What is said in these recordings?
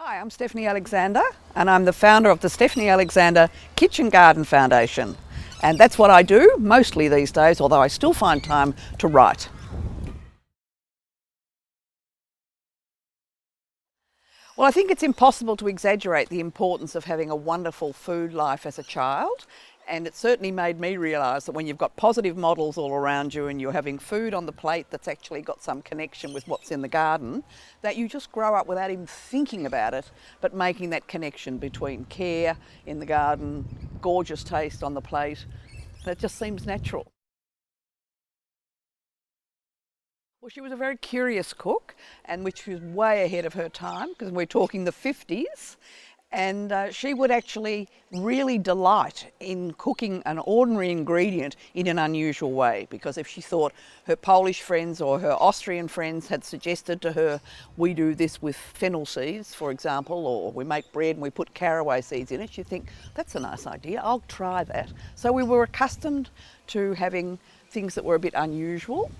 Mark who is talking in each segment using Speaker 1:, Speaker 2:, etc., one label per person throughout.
Speaker 1: Hi, I'm Stephanie Alexander and I'm the founder of the Stephanie Alexander Kitchen Garden Foundation. And that's what I do mostly these days, although I still find time to write. Well, I think it's impossible to exaggerate the importance of having a wonderful food life as a child. And it certainly made me realise that when you've got positive models all around you and you're having food on the plate that's actually got some connection with what's in the garden, that you just grow up without even thinking about it, but making that connection between care in the garden, gorgeous taste on the plate. That just seems natural. Well, she was a very curious cook, and which was way ahead of her time, because we're talking the 50s. And she would actually really delight in cooking an ordinary ingredient in an unusual way, because if she thought her Polish friends or her Austrian friends had suggested to her, we do this with fennel seeds, for example, or we make bread and we put caraway seeds in it, she'd think, that's a nice idea, I'll try that. So we were accustomed to having things that were a bit unusual.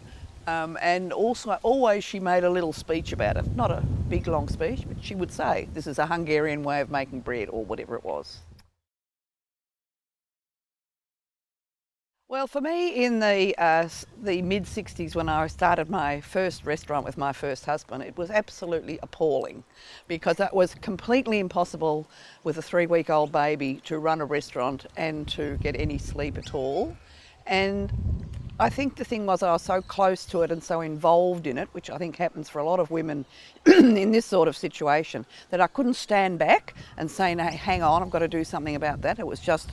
Speaker 1: And also, always she made a little speech about it. Not a big, long speech, but she would say, this is a Hungarian way of making bread, or whatever it was. Well, for me, in the mid-60s, when I started my first restaurant with my first husband, it was absolutely appalling, because that was completely impossible with a 3-week-old baby to run a restaurant and to get any sleep at all. And I think the thing was I was so close to it and so involved in it, which I think happens for a lot of women in this sort of situation, that I couldn't stand back and say, no, hang on, I've got to do something about that. It was just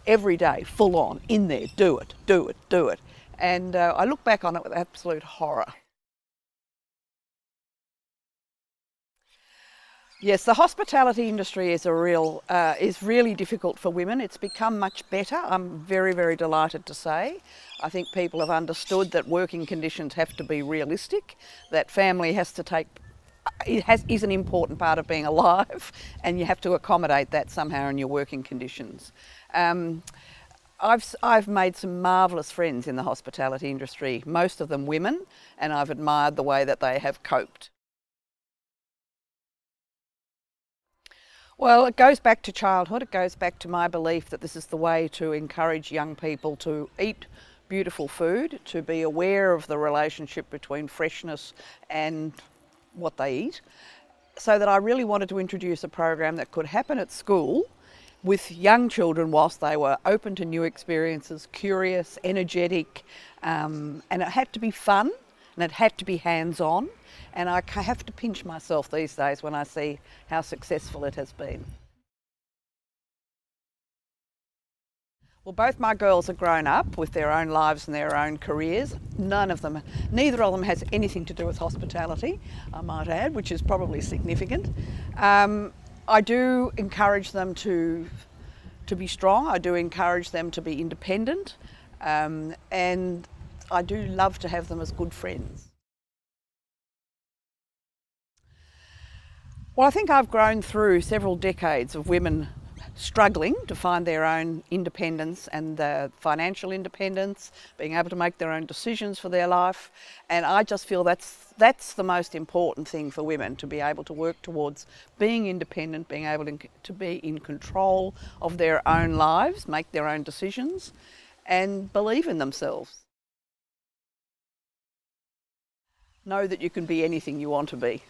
Speaker 1: every day, full on, in there, do it, do it, do it. And I look back on it with absolute horror. Yes, the hospitality industry is is really difficult for women. It's become much better. I'm very, very delighted to say. I think people have understood that working conditions have to be realistic, that family has to take, is an important part of being alive, and you have to accommodate that somehow in your working conditions. I've made some marvellous friends in the hospitality industry, most of them women, and I've admired the way that they have coped. Well, it goes back to childhood. It goes back to my belief that this is the way to encourage young people to eat beautiful food, to be aware of the relationship between freshness and what they eat. So that I really wanted to introduce a program that could happen at school with young children whilst they were open to new experiences, curious, energetic, and it had to be fun and it had to be hands-on. And I have to pinch myself these days when I see how successful it has been. Well, both my girls are grown up with their own lives and their own careers. Neither of them has anything to do with hospitality, I might add, which is probably significant. I do encourage them to be strong. I do encourage them to be independent. And I do love to have them as good friends. Well, I think I've grown through several decades of women struggling to find their own independence and financial independence, being able to make their own decisions for their life. And I just feel that's the most important thing for women, to be able to work towards being independent, being able to be in control of their own lives, make their own decisions, and believe in themselves. Know that you can be anything you want to be.